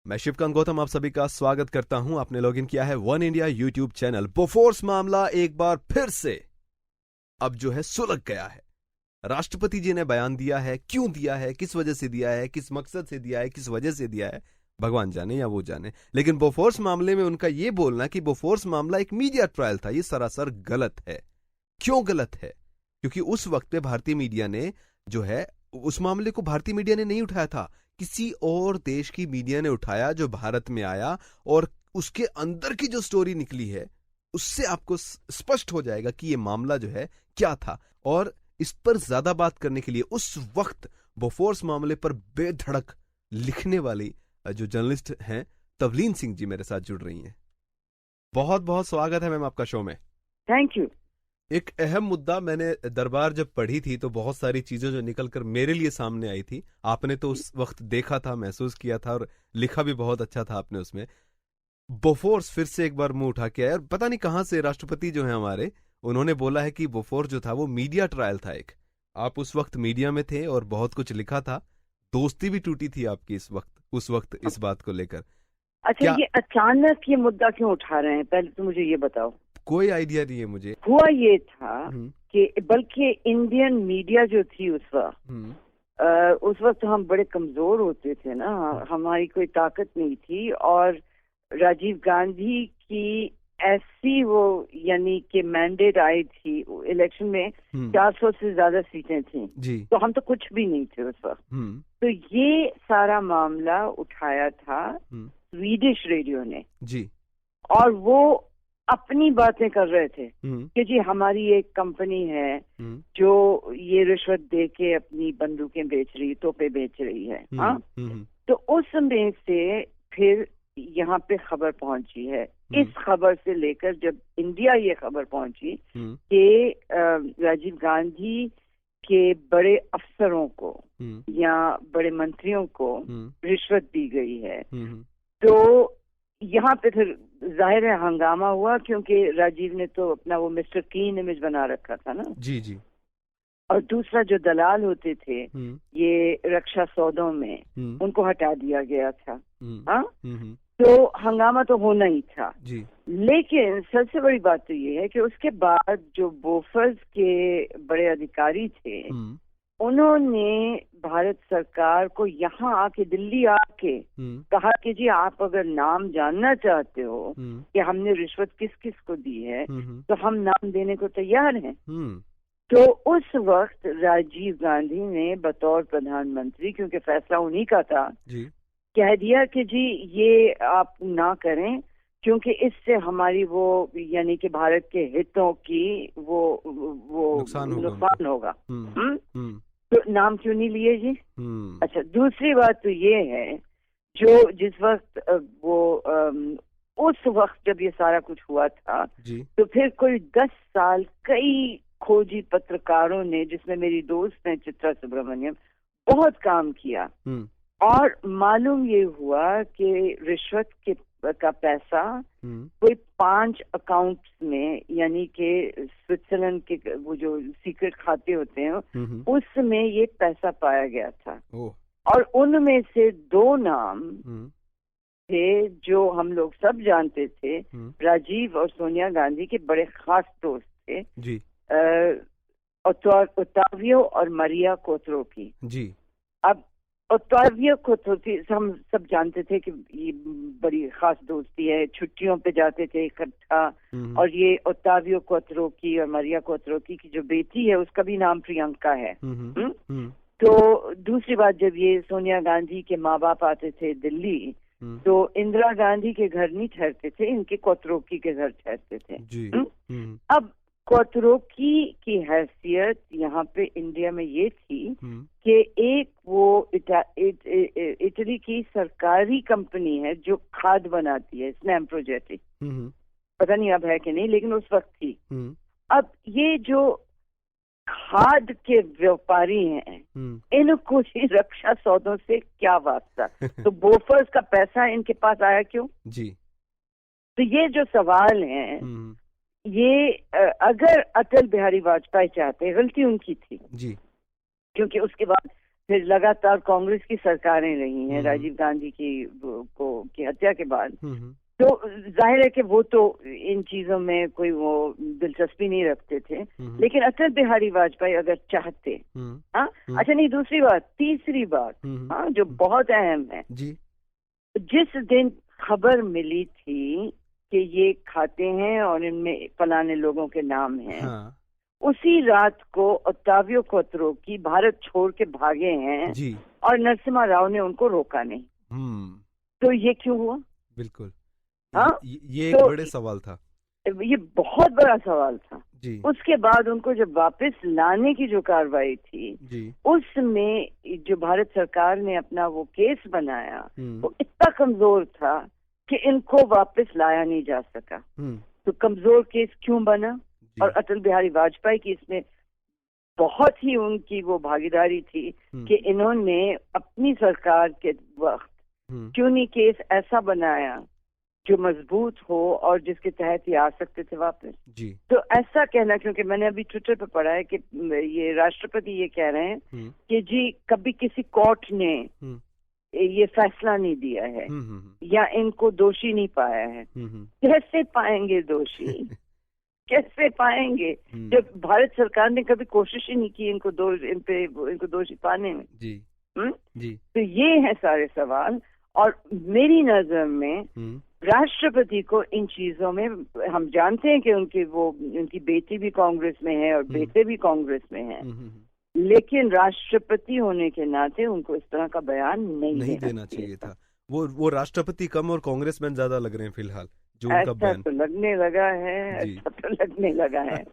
मैं शिवकांत गौतम आप सभी का स्वागत करता हूं। आपने लॉगिन किया है one India YouTube channel. Bofors मामला एक बार फिर से अब जो है सुलग गया है। राष्ट्रपति जी ने बयान दिया है, क्यों दिया है, किस वजह से दिया है, किस मकसद से दिया है, किस वजह से दिया है, भगवान जाने या वो जाने। लेकिन बोफोर्स मामले में उनका ये बोलना कि बोफोर्स मामला एक मीडिया ट्रायल था, ये सरासर गलत है। क्यों गलत है? क्योंकि उस वक्त पे भारतीय मीडिया ने जो है उस मामले को भारतीय मीडिया ने नहीं उठाया था, किसी और देश की मीडिया ने उठाया जो भारत में आया, और उसके अंदर की जो स्टोरी निकली है उससे आपको स्पष्ट हो जाएगा कि ये मामला जो है क्या था। और इस पर ज्यादा बात करने के लिए उस वक्त बोफोर्स मामले पर बेधड़क लिखने वाली जो जर्नलिस्ट हैं तवलीन सिंह जी मेरे साथ जुड़ रही हैं। बहुत बहुत स्वागत है मैम आपका शो में। Thank you. एक अहम मुद्दा मैंने दरबार जब पढ़ी थी तो बहुत सारी चीजें जो निकल कर मेरे लिए सामने आई थी, आपने तो उस वक्त देखा था, महसूस किया था और लिखा भी बहुत अच्छा था आपने उसमें। बोफोर्स फिर से एक बार मुंह उठा के आया और पता नहीं कहां से राष्ट्रपति जो है हमारे, उन्होंने बोला है कि बोफोर्स जो था वो मीडिया ट्रायल था एक। आप उस वक्त मीडिया में थे और बहुत कुछ लिखा था, दोस्ती भी टूटी थी आपकी उस वक्त इस बात को लेकर। अच्छा, ये अचानक ये मुद्दा क्यों उठा रहे हैं, पहले तो मुझे ये बताओ। कोई आइडिया नहीं है मुझे। हुआ ये था कि बल्कि इंडियन मीडिया जो थी उस वक्त हम बड़े कमजोर होते थे ना, हमारी कोई ताकत नहीं थी। और राजीव गांधी की ऐसी वो यानी कि मैंडेट आई थी इलेक्शन में, 400 से ज्यादा सीटें थी जी। तो हम तो कुछ भी नहीं थे उस वक्त। तो ये सारा मामला उठाया था स्वीडिश रेडियो ने जी, और वो अपनी बातें कर रहे थे कि जी हमारी एक कंपनी है जो ये रिश्वत दे के अपनी बंदूकें बेच रही, तोपे बेच रही है। हाँ, तो उस समय से फिर यहाँ पे खबर पहुंची है। इस खबर से लेकर जब इंडिया ये खबर पहुंची कि राजीव गांधी के बड़े अफसरों को या बड़े मंत्रियों को रिश्वत दी गई है, तो यहाँ पे फिर जाहिर है हंगामा हुआ, क्योंकि राजीव ने तो अपना वो मिस्टर क्लीन इमेज बना रखा था ना जी जी। और दूसरा जो दलाल होते थे ये रक्षा सौदों में, उनको हटा दिया गया था। हाँ, तो हंगामा तो होना ही था जी। लेकिन सबसे बड़ी बात तो ये है कि उसके बाद जो बोफर्स के बड़े अधिकारी थे उन्होंने भारत सरकार को यहाँ आके, दिल्ली आके कहा कि जी आप अगर नाम जानना चाहते हो कि हमने रिश्वत किस किस को दी है तो हम नाम देने को तैयार हैं। तो उस वक्त राजीव गांधी ने बतौर प्रधानमंत्री, क्योंकि फैसला उन्हीं का था, कह दिया कि जी ये आप ना करें, क्योंकि इससे हमारी वो यानी कि भारत के हितों की वो नुकसान होगा। तो नाम क्यों नहीं लिए जी? अच्छा, दूसरी बात तो ये है जो जिस वक्त उस वक्त जब ये सारा कुछ हुआ था तो फिर कोई 10 साल कई खोजी पत्रकारों ने, जिसमें मेरी दोस्त है चित्रा सुब्रमण्यम, बहुत काम किया। और मालूम ये हुआ कि रिश्वत का पैसा कोई 5 अकाउंट्स में, यानी कि स्विट्जरलैंड के वो जो सीक्रेट खाते होते हैं उसमें ये पैसा पाया गया था। और उनमें से 2 नाम थे जो हम लोग सब जानते थे, राजीव और सोनिया गांधी के बड़े खास दोस्त थे जी, ओटावियो और मारिया कोत्रोकी जी। अब ओटावियो कोत्रोकी हम सब जानते थे कि ये बड़ी खास दोस्ती है, छुट्टियों पे जाते थे इकट्ठा। और ये ओटावियो कोत्रोकी और मारिया कोत्रोकी की जो बेटी है उसका भी नाम प्रियंका है। तो दूसरी बात, जब ये सोनिया गांधी के माँ बाप आते थे दिल्ली तो इंदिरा गांधी के घर नहीं ठहरते थे, इनके कोत्रोकी के घर ठहरते थे जी। अब कोत्रोकी की हैसियत यहाँ पे इंडिया में ये थी कि एक वो इटली की सरकारी कंपनी है जो खाद बनाती है, स्नैम प्रोजेक्ट, पता नहीं अब है कि नहीं, लेकिन उस वक्त थी। अब ये जो खाद के व्यापारी हैं इनको ही रक्षा सौदों से क्या वास्ता? तो बोफर्स का पैसा इनके पास आया क्यों जी? तो ये जो सवाल है ये अगर अटल बिहारी वाजपेयी चाहते, गलती उनकी थी जी, क्योंकि उसके बाद फिर लगातार कांग्रेस की सरकारें रही हैं राजीव गांधी की हत्या के बाद। तो जाहिर है कि वो तो इन चीजों में कोई वो दिलचस्पी नहीं रखते थे, लेकिन अटल बिहारी वाजपेयी अगर चाहते, हाँ, अच्छा नहीं, दूसरी बात, तीसरी बात, हाँ, जो बहुत अहम है जी, जिस दिन खबर मिली थी कि ये खाते हैं और इनमें फलाने लोगों के नाम हैं, हाँ, उसी रात को ओक्टावियो कोत्रो की भारत छोड़ के भागे हैं जी, और नरसिम्हा राव ने उनको रोका नहीं। तो ये क्यों हुआ? बिल्कुल, हाँ, ये एक बड़े सवाल था, ये बहुत बड़ा सवाल था जी। उसके बाद उनको जब वापस लाने की जो कार्रवाई थी जी, उसमें जो भारत सरकार ने अपना वो केस बनाया वो इतना कमजोर था कि इनको वापस लाया नहीं जा सका। तो कमजोर केस क्यों बना? और अटल बिहारी वाजपेयी की इसमें बहुत ही उनकी वो भागीदारी थी कि इन्होंने अपनी सरकार के वक्त क्यों नहीं केस ऐसा बनाया जो मजबूत हो और जिसके तहत ये आ सकते थे वापस जी। तो ऐसा कहना, क्योंकि मैंने अभी ट्विटर पे पढ़ा है कि ये राष्ट्रपति ये कह रहे हैं कि जी कभी किसी कोर्ट ने ये फैसला नहीं दिया है या इनको दोषी नहीं पाया है। कैसे पाएंगे दोषी? कैसे पाएंगे जब भारत सरकार ने कभी कोशिश ही नहीं की इनको दोषी पाने में जी। जी। तो ये है सारे सवाल। और मेरी नजर में राष्ट्रपति को इन चीजों में, हम जानते हैं कि उनकी बेटी भी कांग्रेस में है और बेटे भी कांग्रेस में हैं, लेकिन राष्ट्रपति होने के नाते उनको इस तरह का बयान नहीं देना चाहिए था। वो राष्ट्रपति कम और कांग्रेसमैन ज्यादा लग रहे हैं फिलहाल, जो उनका बयान तो लगने लगा है, ऐसा तो लगने लगा है।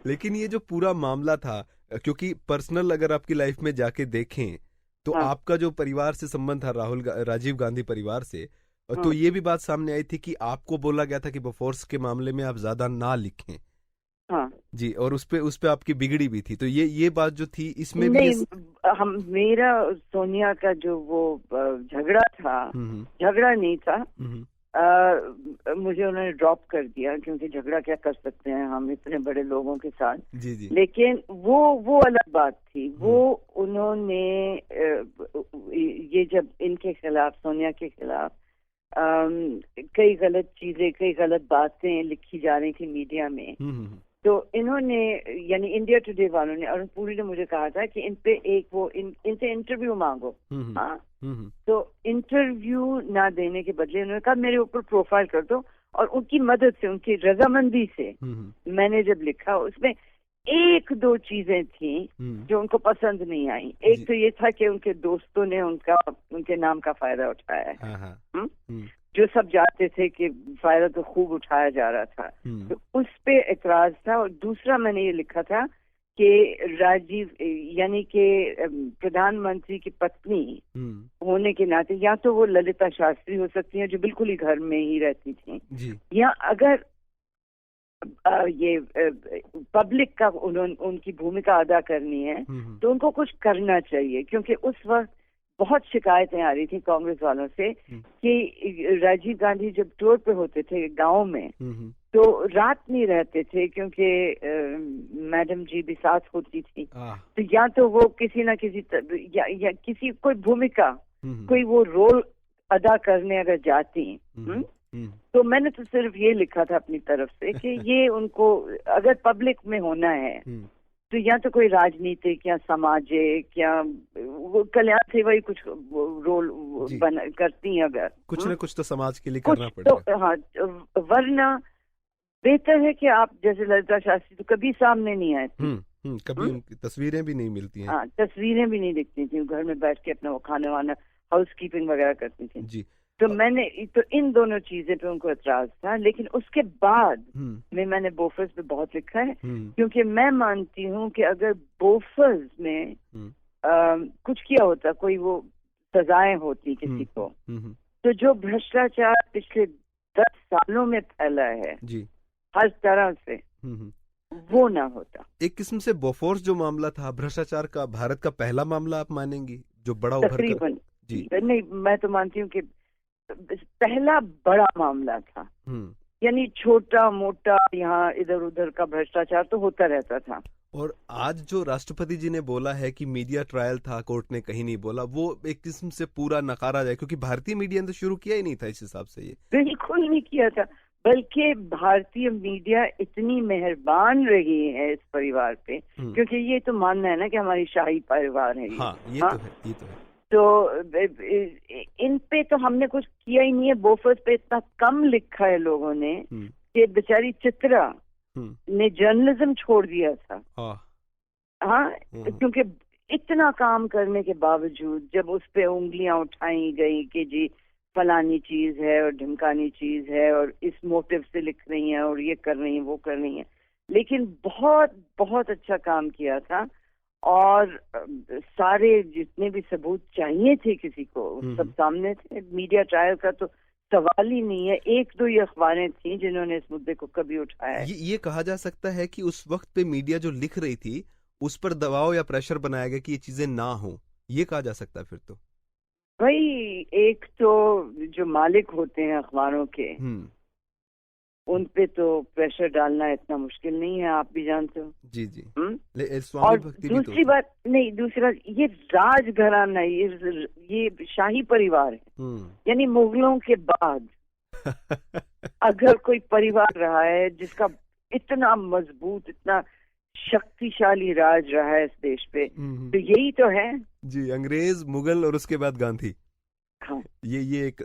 लेकिन ये जो पूरा मामला था, क्योंकि पर्सनल अगर आपकी लाइफ में जाके देखें तो हाँ। आपका जो परिवार से संबंध था राजीव गांधी परिवार से, तो ये भी बात सामने आई थी कि आपको बोला गया था कि बोफोर्स के मामले में आप ज्यादा ना लिखें। हाँ जी, और उस पे आपकी बिगड़ी भी थी। तो ये बात जो थी इसमें नहीं, मेरा सोनिया का जो वो झगड़ा था, झगड़ा नहीं था, मुझे उन्होंने ड्रॉप कर दिया, क्योंकि झगड़ा क्या कर सकते हैं हम इतने बड़े लोगों के साथ जी जी। लेकिन वो अलग बात थी। वो उन्होंने ये जब इनके खिलाफ, सोनिया के खिलाफ कई गलत चीजें, कई गलत बातें लिखी जा रही थी मीडिया में, तो इन्होंने, यानी इंडिया टुडे वालों ने, अरुण पुरी ने मुझे कहा था कि इन पे इनसे इंटरव्यू मांगो। हाँ, तो इंटरव्यू ना देने के बदले उन्होंने कहा मेरे ऊपर प्रोफाइल कर दो, और उनकी मदद से, उनकी रजामंदी से मैंने जब लिखा, उसमें एक दो चीजें थी जो उनको पसंद नहीं आई। एक तो ये था कि उनके दोस्तों ने उनके नाम का फायदा उठाया है, जो सब जानते थे कि फायदा तो खूब उठाया जा रहा था, तो उस पे एतराज था। और दूसरा मैंने ये लिखा था कि राजीव, यानी कि प्रधानमंत्री की पत्नी होने के नाते, या तो वो ललिता शास्त्री हो सकती हैं जो बिल्कुल ही घर में ही रहती थी, या अगर ये पब्लिक का उनकी भूमिका अदा करनी है तो उनको कुछ करना चाहिए। क्योंकि उस वक्त बहुत शिकायतें आ रही थी कांग्रेस वालों से कि राजीव गांधी जब टूर पे होते थे गांव में, तो रात नहीं रहते थे, क्योंकि मैडम जी भी साथ होती थी। तो या तो वो किसी ना किसी या किसी कोई भूमिका, कोई वो रोल अदा करने अगर जाती, तो मैंने तो सिर्फ ये लिखा था अपनी तरफ से कि ये उनको अगर पब्लिक में होना है तो या तो कोई राजनीतिक या सामाजिक या कल्याण सेवा ही कुछ रोल करती हैं, अगर कुछ न कुछ तो समाज के लिए करना पड़ेगा। तो हाँ, वरना बेहतर है कि आप, जैसे ललिता शास्त्री तो कभी सामने नहीं आए थे, कभी उनकी तस्वीरें भी नहीं मिलती हैं। हाँ, तस्वीरें भी नहीं दिखती थी, घर में बैठ के अपना वो खाना वाना, हाउस कीपिंग वगैरह करती थी जी। तो मैंने तो इन दोनों चीजें पे उनको एतराज था। लेकिन उसके बाद मैंने बोफर्स पे बहुत लिखा है, क्योंकि मैं मानती हूँ कि अगर बोफर्स में कुछ किया होता, कोई वो सजाएं होती किसी को, तो जो भ्रष्टाचार पिछले 10 सालों में फैला है जी, हर तरह से, वो ना होता। एक किस्म से बोफोर्स जो मामला था भ्रष्टाचार का, भारत का पहला मामला आप मानेंगी जो बड़ा उभर कर? जी नहीं, मैं तो मानती हूँ कि पहला बड़ा मामला था। यानी छोटा मोटा यहाँ इधर उधर का भ्रष्टाचार तो होता रहता था, और आज जो राष्ट्रपति जी ने बोला है कि मीडिया ट्रायल था, कोर्ट ने कहीं नहीं बोला, वो एक किस्म से पूरा नकारा जाए, क्योंकि भारतीय मीडिया ने तो शुरू किया ही नहीं था इस हिसाब से। ये बिल्कुल नहीं किया था, बल्कि भारतीय मीडिया इतनी मेहरबान रही है इस परिवार पे, क्योंकि ये तो मानना है ना कि हमारी शाही परिवार है ये। हाँ, ये तो है, ये तो है। तो इन पे तो हमने कुछ किया ही नहीं है। बोफर्स पे इतना कम लिखा है लोगों ने कि बेचारी चित्रा ने जर्नलिज्म छोड़ दिया था। हाँ, क्योंकि इतना काम करने के बावजूद जब उस पे उंगलियां उठाई गई कि जी फलानी चीज है और ढिमकानी चीज है और इस मोटिव से लिख रही हैं और ये कर रही हैं, वो कर रही हैं, लेकिन बहुत बहुत अच्छा काम किया था। और सारे जितने भी सबूत चाहिए थे किसी को, सब सामने थे। मीडिया ट्रायल का तो सवाल ही नहीं है। एक दो ये अखबारें थी जिन्होंने इस मुद्दे को कभी उठाया है। ये कहा जा सकता है कि उस वक्त पे मीडिया जो लिख रही थी उस पर दबाव या प्रेशर बनाया गया कि ये चीजें ना हो, ये कहा जा सकता है फिर तो। भाई, एक तो जो मालिक होते हैं अखबारों के, उन पे तो प्रेशर डालना इतना मुश्किल नहीं है, आप भी जानते हो। जी जी। और दूसरी बात ये राजघराना, ये शाही परिवार है, यानी मुगलों के बाद अगर कोई परिवार रहा है जिसका इतना मजबूत, इतना शक्तिशाली राज रहा है इस देश पे, तो यही तो है जी। अंग्रेज, मुगल और उसके बाद गांधी। हाँ। ये एक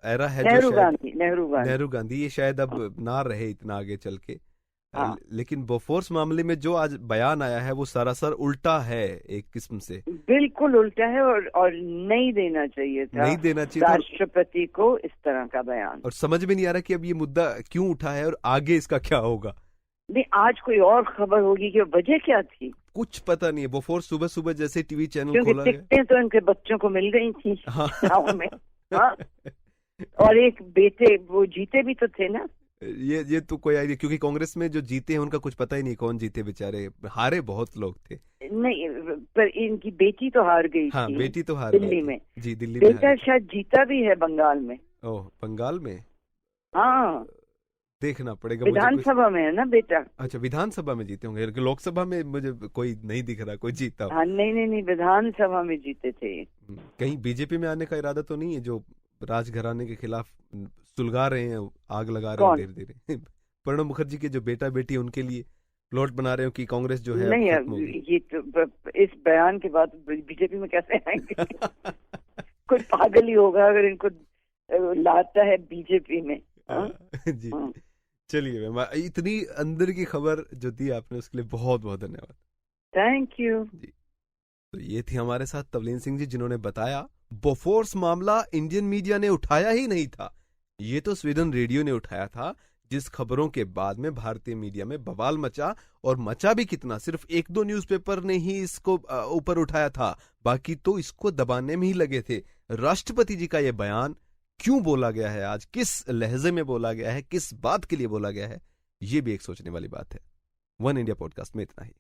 एरा है नेहरू गांधी ये शायद अब ना रहे इतना आगे चल के। हाँ। लेकिन बोफोर्स मामले में जो आज बयान आया है वो सरासर उल्टा है, एक किस्म से बिल्कुल उल्टा है। और नहीं देना चाहिए था, नहीं देना चाहिए राष्ट्रपति को इस तरह का बयान। और समझ में नहीं आ रहा कि अब ये मुद्दा क्यों उठा है और आगे इसका क्या होगा। नहीं, आज कोई और खबर होगी कि वजह क्या थी, कुछ पता नहीं है। बोफोर्स सुबह सुबह जैसे टीवी चैनल खोला गया, टिकटें तो इनके बच्चों को मिल गई थी गाँव में। हाँ? और एक बेटे वो जीते भी तो थे ना। ये तो कोई आइडिया, क्योंकि कांग्रेस में जो जीते हैं उनका कुछ पता ही नहीं कौन जीते, बेचारे हारे बहुत लोग थे। नहीं, पर इनकी बेटी तो हार गई। हाँ, थी बेटी तो हार दिल्ली में। जी, दिल्ली में। बेटा शायद जीता भी है बंगाल में। ओह, बंगाल में। हाँ, देखना पड़ेगा। विधानसभा में है ना बेटा। अच्छा, विधानसभा में जीते होंगे, लोकसभा में मुझे कोई नहीं दिख रहा कोई जीता। हाँ, नहीं, विधानसभा में जीते थे। कहीं बीजेपी में आने का इरादा तो नहीं है, जो राजघराने के खिलाफ सुलगा रहे हैं, आग लगा रहे हैं धीरे धीरे। प्रणब मुखर्जी के जो बेटा बेटी उनके लिए प्लॉट बना रहे हो कि कांग्रेस जो है नहीं, ये तो इस बयान के बाद बीजेपी में कैसे आएंगे? कोई पागल ही होगा अगर इनको लाता है बीजेपी में। जी, चलिए मैम, इतनी अंदर की खबर जो दी आपने उसके लिए बहुत बहुत धन्यवाद। थैंक यू जी। तो ये थी हमारे साथ तवलीन सिंह जी, जिन्होंने बताया बोफोर्स मामला इंडियन मीडिया ने उठाया ही नहीं था, ये तो स्वीडन रेडियो ने उठाया था, जिस खबरों के बाद में भारतीय मीडिया में बवाल मचा। और मचा भी कितना, सिर्फ एक दो न्यूज़पेपर ने ही इसको ऊपर उठाया था, बाकी तो इसको दबाने में ही लगे थे। राष्ट्रपति जी का यह बयान क्यों बोला गया है, आज किस लहजे में बोला गया है, किस बात के लिए बोला गया है, ये भी एक सोचने वाली बात है। वन इंडिया पॉडकास्ट में इतना ही।